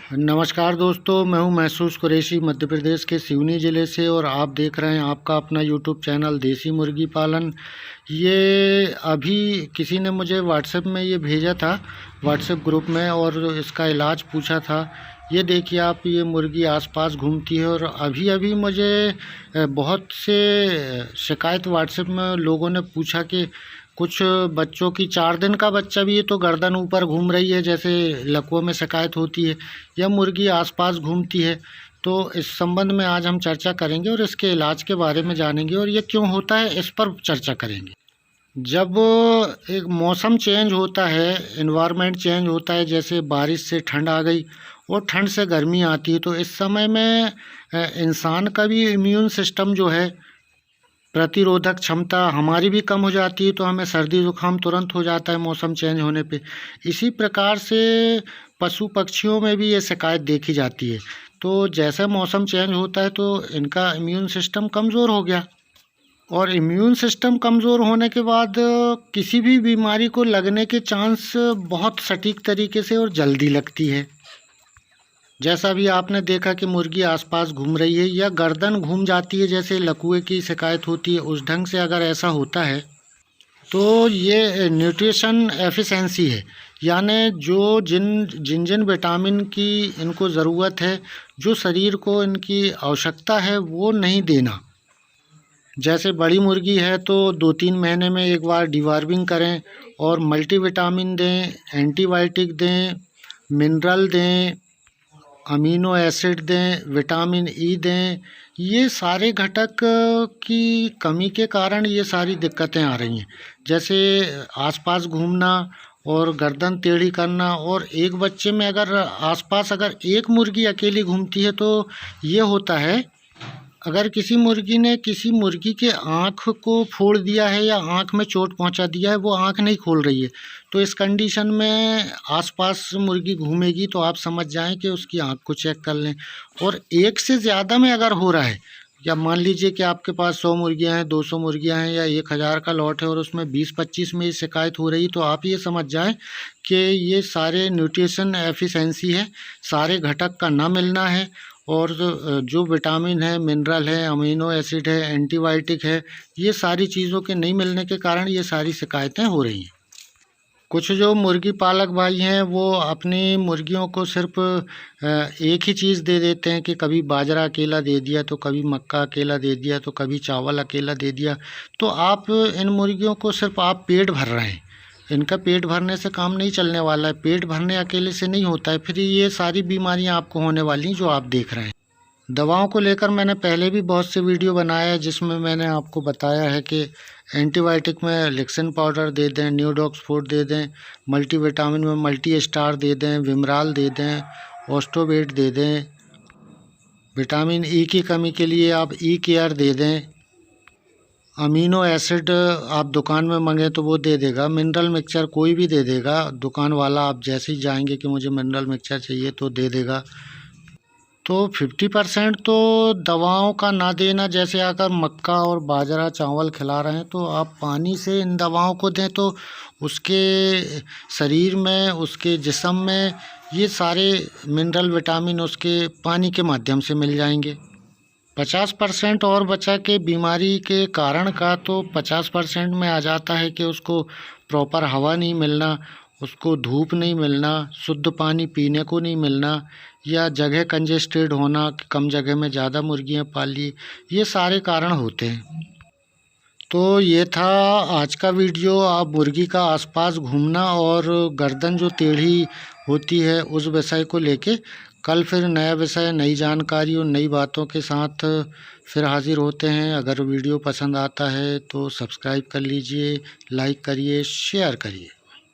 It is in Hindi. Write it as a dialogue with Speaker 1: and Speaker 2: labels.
Speaker 1: नमस्कार दोस्तों, मैं हूं महसूस कुरैशी मध्य प्रदेश के सिवनी ज़िले से और आप देख रहे हैं आपका अपना यूट्यूब चैनल देसी मुर्गी पालन। ये अभी किसी ने मुझे व्हाट्सएप में ये भेजा था, व्हाट्सएप ग्रुप में, और इसका इलाज पूछा था। ये देखिए आप, ये मुर्गी आसपास घूमती है और अभी अभी मुझे बहुत से शिकायत व्हाट्सएप में लोगों ने पूछा कि कुछ बच्चों की 4 दिन का बच्चा भी है तो गर्दन ऊपर घूम रही है, जैसे लकवों में शिकायत होती है, या मुर्गी आसपास घूमती है। तो इस संबंध में आज हम चर्चा करेंगे और इसके इलाज के बारे में जानेंगे और ये क्यों होता है इस पर चर्चा करेंगे। जब एक मौसम चेंज होता है, एनवायरनमेंट चेंज होता है, जैसे बारिश से ठंड आ गई और ठंड से गर्मी आती है, तो इस समय में इंसान का भी इम्यून सिस्टम जो है, प्रतिरोधक क्षमता हमारी भी कम हो जाती है, तो हमें सर्दी जुकाम तुरंत हो जाता है मौसम चेंज होने पे। इसी प्रकार से पशु पक्षियों में भी ये शिकायत देखी जाती है। तो जैसा मौसम चेंज होता है तो इनका इम्यून सिस्टम कमज़ोर हो गया, और इम्यून सिस्टम कमज़ोर होने के बाद किसी भी बीमारी को लगने के चांस बहुत सटीक तरीके से और जल्दी लगती है। जैसा भी आपने देखा कि मुर्गी आसपास घूम रही है या गर्दन घूम जाती है, जैसे लकवे की शिकायत होती है, उस ढंग से अगर ऐसा होता है तो ये न्यूट्रिशन एफिशिएंसी है। यानी जो जिन जिन विटामिन की इनको ज़रूरत है, जो शरीर को इनकी आवश्यकता है, वो नहीं देना। जैसे बड़ी मुर्गी है तो 2-3 महीने में एक बार डिवार्मिंग करें और मल्टीविटामिन दें, एंटीबायोटिक दें, मिनरल दें, अमीनो एसिड दें, विटामिन ई दें। ये सारे घटक की कमी के कारण ये सारी दिक्कतें आ रही हैं, जैसे आसपास घूमना और गर्दन टेढ़ी करना। और एक बच्चे में अगर आसपास अगर एक मुर्गी अकेली घूमती है तो ये होता है, अगर किसी मुर्गी ने किसी मुर्गी के आँख को फोड़ दिया है या आँख में चोट पहुंचा दिया है, वो आँख नहीं खोल रही है, तो इस कंडीशन में आसपास मुर्गी घूमेगी तो आप समझ जाएं कि उसकी आँख को चेक कर लें। और एक से ज़्यादा में अगर हो रहा है, या मान लीजिए कि आपके पास 100 मुर्गियाँ हैं, 200 मुर्गियाँ हैं, या 1000 का लॉट है और उसमें 20-25 में शिकायत हो रही, तो आप ये समझ जाएं कि ये सारे न्यूट्रिशन एफिशिएंसी है, सारे घटक का ना मिलना है। और जो विटामिन है, मिनरल है, अमीनो एसिड है, एंटीबायोटिक है, ये सारी चीज़ों के नहीं मिलने के कारण ये सारी शिकायतें हो रही हैं। कुछ जो मुर्गी पालक भाई हैं वो अपनी मुर्गियों को सिर्फ एक ही चीज़ दे देते हैं कि कभी बाजरा अकेला दे दिया, तो कभी मक्का अकेला दे दिया, तो कभी चावल अकेला दे दिया। तो आप इन मुर्गियों को सिर्फ आप पेट भर रहे हैं, इनका पेट भरने से काम नहीं चलने वाला है। पेट भरने अकेले से नहीं होता है, फिर ये सारी बीमारियां आपको होने वाली जो आप देख रहे हैं। दवाओं को लेकर मैंने पहले भी बहुत से वीडियो बनाया है, जिसमें मैंने आपको बताया है कि एंटीबायोटिक में लिक्सिन पाउडर दे दें, न्यूडॉक्सफोर्ड दे दें, मल्टीविटामिन में मल्टी स्टार दे दें, विमराल दे दें, ऑस्टोबेट दे दें, विटामिन ई की कमी के लिए आप ई केयर दे दें, अमीनो एसिड आप दुकान में मंगे तो वो दे देगा, मिनरल मिक्सचर कोई भी दे देगा दुकान वाला। आप जैसे ही जाएंगे कि मुझे मिनरल मिक्सचर चाहिए तो दे देगा। तो 50% तो दवाओं का ना देना, जैसे अगर मक्का और बाजरा चावल खिला रहे हैं तो आप पानी से इन दवाओं को दें, तो उसके शरीर में, उसके जिस्म में ये सारे मिनरल विटामिन उसके पानी के माध्यम से मिल जाएंगे। 50% और बचा के बीमारी के कारण का, तो 50% में आ जाता है कि उसको प्रॉपर हवा नहीं मिलना, उसको धूप नहीं मिलना, शुद्ध पानी पीने को नहीं मिलना, या जगह कंजेस्टेड होना, कम जगह में ज़्यादा मुर्गियाँ पाल ली, ये सारे कारण होते हैं। तो ये था आज का वीडियो। आप मुर्गी का आसपास घूमना और गर्दन जो टेढ़ी होती है उस विषय को लेके कल फिर नया विषय, नई जानकारी और नई बातों के साथ फिर हाजिर होते हैं। अगर वीडियो पसंद आता है तो सब्सक्राइब कर लीजिए, लाइक करिए, शेयर करिए।